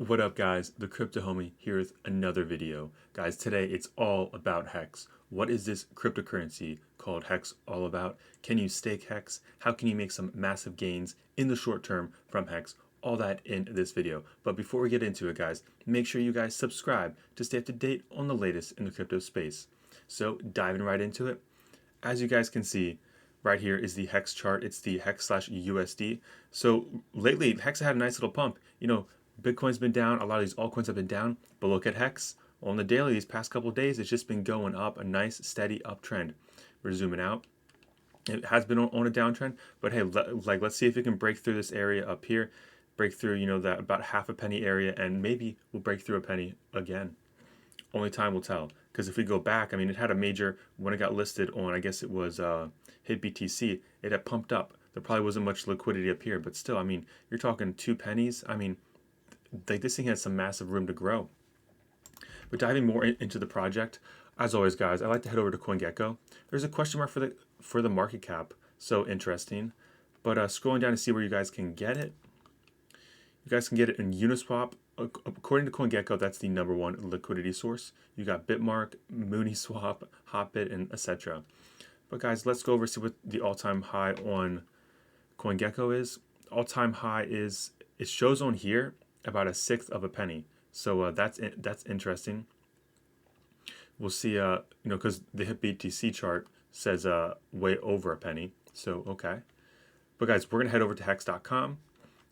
What up, guys? The Crypto Homie here with another video. Guys, today it's all about Hex. What is this cryptocurrency called Hex all about? Can you stake Hex? How can you make some massive gains in the short term from Hex? All that in this video. But before we get into it, guys, make sure you guys subscribe to stay up to date on the latest in the crypto space. So diving right into it, as you guys can see, right here is the Hex chart. It's the Hex/USD. So lately, Hex had a nice little pump. Bitcoin's been down. A lot of these altcoins have been down. But look at Hex. On the daily, these past couple of days, it's just been going up, a nice steady uptrend. We're zooming out. It has been on a downtrend, but hey, let's see if it can break through this area up here, break through, that about half a penny area, and maybe we'll break through a penny again. Only time will tell. Because if we go back, it had a major, when it got listed on, I guess it was HitBTC, it had pumped up. There probably wasn't much liquidity up here, but still, you're talking 2 pennies. This thing has some massive room to grow. But diving more into the project, as always, guys, I like to head over to CoinGecko. There's a question mark for the market cap, so interesting. But scrolling down to see where you guys can get it. You guys can get it in Uniswap. According to CoinGecko, that's the #1 liquidity source. You got Bitmark, Mooniswap, Hotbit, and etc. But guys, let's go over and see what the all-time high on CoinGecko is. All-time high is, it shows on here, about 1/6 of a penny. So that's interesting. We'll see, because the HitBTC chart says way over a penny. So, okay. But guys, we're going to head over to hex.com.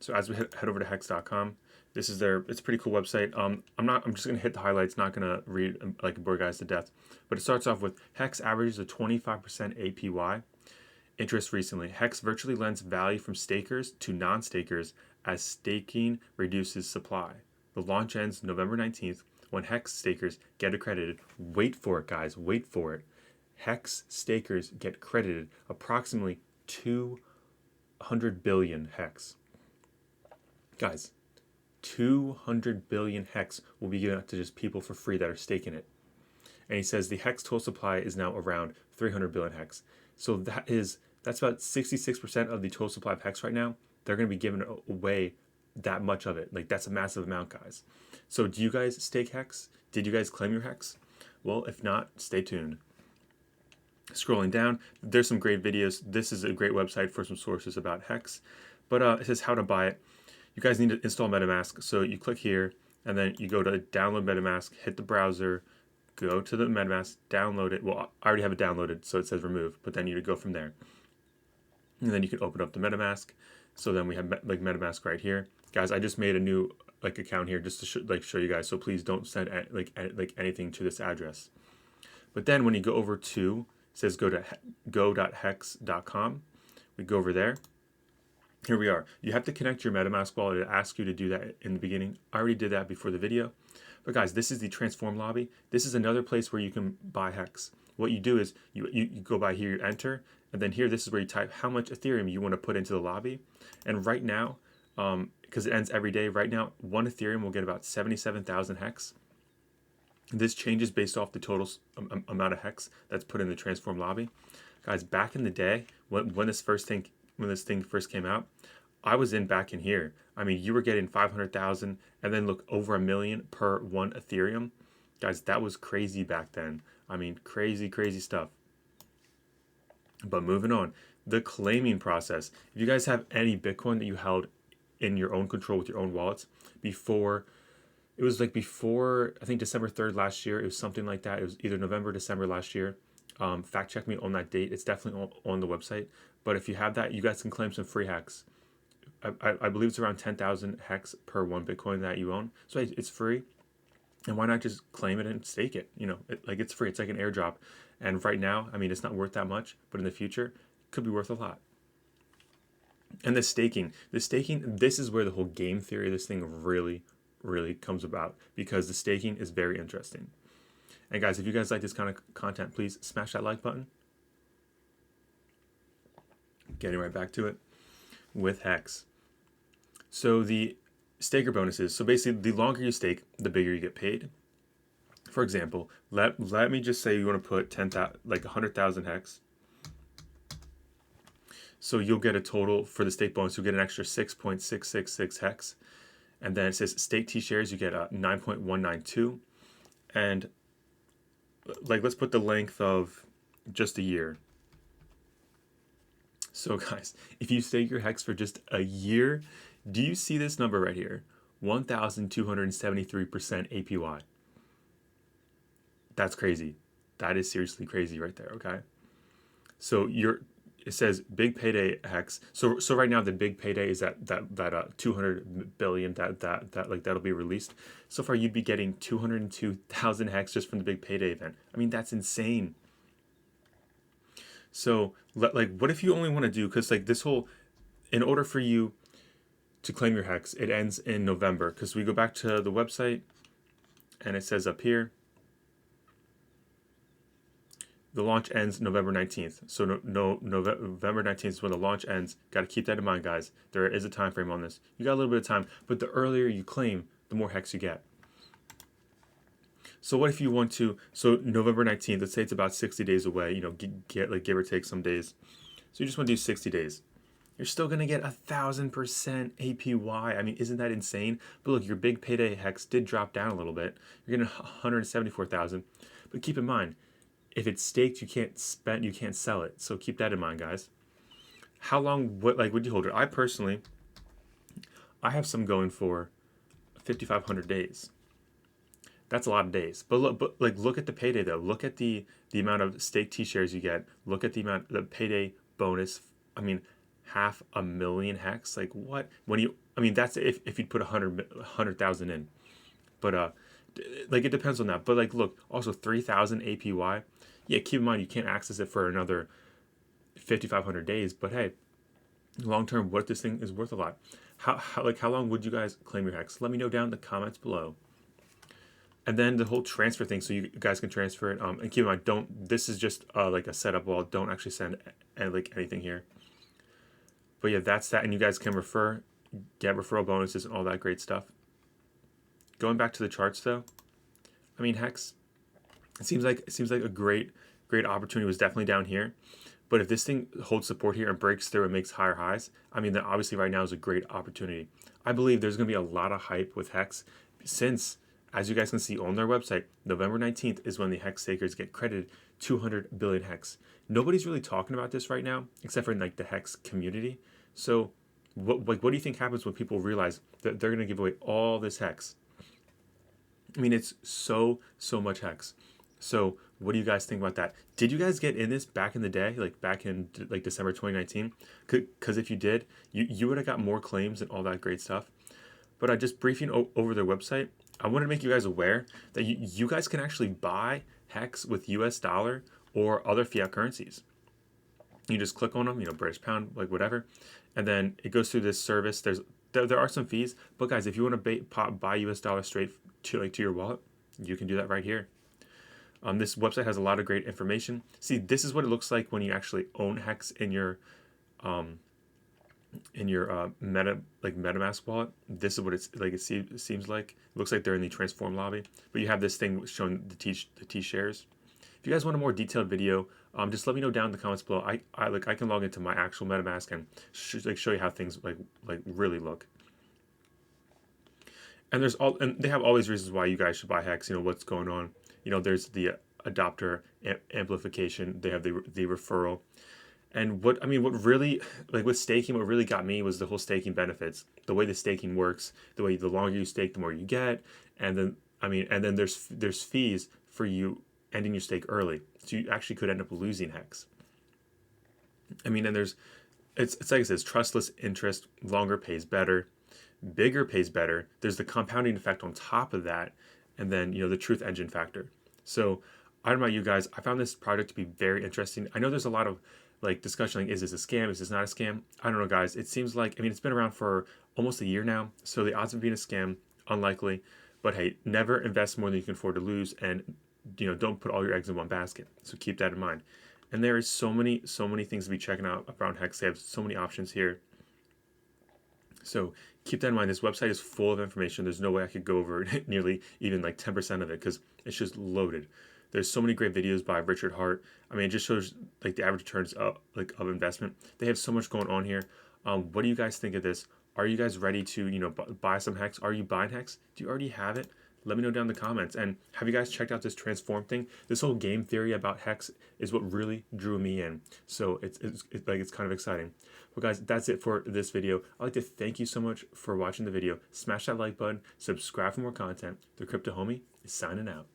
So as we head over to hex.com, this is it's a pretty cool website. I'm just going to hit the highlights, not going to read bore guys to death. But it starts off with Hex averages a 25% APY. Interest recently. Hex virtually lends value from stakers to non-stakers as staking reduces supply. The launch ends November 19th when Hex stakers get accredited. Wait for it, guys. Wait for it. Hex stakers get credited approximately 200 billion Hex. Guys, 200 billion Hex will be given out to just people for free that are staking it. And he says the Hex total supply is now around 300 billion Hex. So that's about 66% of the total supply of Hex right now. They're going to be giving away that much of it. That's a massive amount, guys. So do you guys stake Hex? Did you guys claim your Hex? Well, if not, stay tuned. Scrolling down, there's some great videos. This is a great website for some sources about Hex. But it says how to buy it. You guys need to install MetaMask. So you click here, and then you go to download MetaMask, hit the browser, go to the MetaMask, download it. Well, I already have it downloaded, so it says remove, but then you go from there. And then you can open up the MetaMask. So then we have MetaMask right here. Guys, I just made a new account here just to show you guys. So please don't send anything to this address. But then when you go over to, it says go.hex.com. We go over there. Here we are. You have to connect your MetaMask wallet. It asks you to do that in the beginning. I already did that before the video. But guys, this is the Transform lobby. This is another place where you can buy Hex. What you do is you go by here, you enter, and then here, this is where you type how much Ethereum you want to put into the lobby. And right now, because it ends every day, right now, 1 Ethereum will get about 77,000 Hex. This changes based off the total amount of Hex that's put in the Transform lobby. Guys, back in the day, when this thing first came out, I was back in here. You were getting 500,000 and then look, over 1 million per 1 Ethereum. Guys, that was crazy back then. Crazy stuff. But moving on, the claiming process. If you guys have any Bitcoin that you held in your own control with your own wallets before, I think December 3rd last year, it was something like that. It was either November, December last year. Fact check me on that date. It's definitely on the website. But if you have that, you guys can claim some free Hex. I believe it's around 10,000 Hex per 1 Bitcoin that you own. So it's free. And why not just claim it and stake it? It's free. It's like an airdrop. And right now, it's not worth that much. But in the future, it could be worth a lot. And the staking, this is where the whole game theory of this thing really, really comes about. Because the staking is very interesting. And guys, if you guys like this kind of content, please smash that like button. Getting right back to it with Hex. So the staker bonuses. So basically, the longer you stake, the bigger you get paid. For example, let me just say you want to put 100,000 Hex. So you'll get a total for the stake bonus. You'll get an extra 6.666 Hex. And then it says stake T shares, you get 9.192. And like, let's put the length of just a year. So guys, if you stake your hex for just a year, do you see this number right here? 1,273% APY. That's crazy. That is seriously crazy right there, okay? So it says big payday hex. So right now the big payday is that 200 billion that like that'll be released. So far you'd be getting 202,000 hex just from the big payday event. I mean, that's insane. So like, what if you only want to do, because like this whole, in order for you to claim your hex, it ends in November. Because we go back to the website and it says up here, the launch ends November 19th. So November 19th is when the launch ends. Got to keep that in mind, guys. There is a time frame on this. You got a little bit of time, but the earlier you claim, the more hex you get. So what if you want to, so November 19th, let's say it's about 60 days away, you know, get like give or take some days. So you just want to do 60 days. You're still going to get 1,000% APY. I mean, isn't that insane? But look, your big payday hex did drop down a little bit. You're getting 174,000. But keep in mind, if it's staked, you can't sell it. So keep that in mind, guys. How long, would you hold it? I personally, I have some going for 5,500 days. That's a lot of days. But look at the payday though. Look at the amount of stake T shares you get. Look at the payday bonus. I mean, 500,000 hex. Like what? That's if you'd put 100,000 in. But like it depends on that. But like look, also 3,000 APY. Yeah, keep in mind you can't access it for another 5,500 days. But hey, long term, what if this thing is worth a lot? How long would you guys claim your hex? Let me know down in the comments below. And then the whole transfer thing, so you guys can transfer it. And keep in mind, this is just like a setup wall. Don't actually send like anything here. But yeah, that's that. And you guys can get referral bonuses and all that great stuff. Going back to the charts though, I mean, hex, it seems like a great opportunity was definitely down here. But if this thing holds support here and breaks through and makes higher highs, I mean, then obviously right now is a great opportunity. I believe there's going to be a lot of hype with hex since, as you guys can see on their website, November 19th is when the hex stakers get credited 200 billion hex. Nobody's really talking about this right now, except for like the hex community. So what do you think happens when people realize that they're going to give away all this hex? I mean, it's so much hex. So what do you guys think about that? Did you guys get in this back in the day, like back in like December 2019? Because if you did, you would have got more claims and all that great stuff. But just briefing over their website, I want to make you guys aware that you guys can actually buy hex with US dollar or other fiat currencies. You just click on them, British pound, like whatever, and then it goes through this service. There are some fees, but guys, if you want to buy US dollar straight to your wallet, you can do that right here. This website has a lot of great information. See, this is what it looks like when you actually own hex in your MetaMask wallet. This is what it's like. It seems like. It looks like they're in the transform lobby, but you have this thing showing the T shares. If you guys want a more detailed video, just let me know down in the comments below. I can log into my actual MetaMask and show you how things like really look. And they have all these reasons why you guys should buy hex. What's going on. There's the adopter amplification. They have the referral. And what really, like with staking, what really got me was the whole staking benefits, the way the staking works, the longer you stake, the more you get. And then there's fees for you ending your stake early. So you actually could end up losing hex. And it's like it says, trustless interest, longer pays better, bigger pays better. There's the compounding effect on top of that. And then, the truth engine factor. So I don't know about you guys. I found this project to be very interesting. I know there's a lot of discussion, is this a scam? Is this not a scam? I don't know, guys. It seems like, it's been around for almost a year now. So the odds of being a scam, unlikely. But hey, never invest more than you can afford to lose. And, don't put all your eggs in one basket. So keep that in mind. And there is so many things to be checking out around hex. They have so many options here. So keep that in mind. This website is full of information. There's no way I could go over nearly even 10% of it because it's just loaded. There's so many great videos by Richard Hart. It just shows the average returns of investment. They have so much going on here. What do you guys think of this? Are you guys ready to, buy some Hex? Are you buying Hex? Do you already have it? Let me know down in the comments. And have you guys checked out this transform thing? This whole game theory about Hex is what really drew me in. So it's kind of exciting. Well, guys, that's it for this video. I'd like to thank you so much for watching the video. Smash that like button, subscribe for more content. The Crypto Homie is signing out.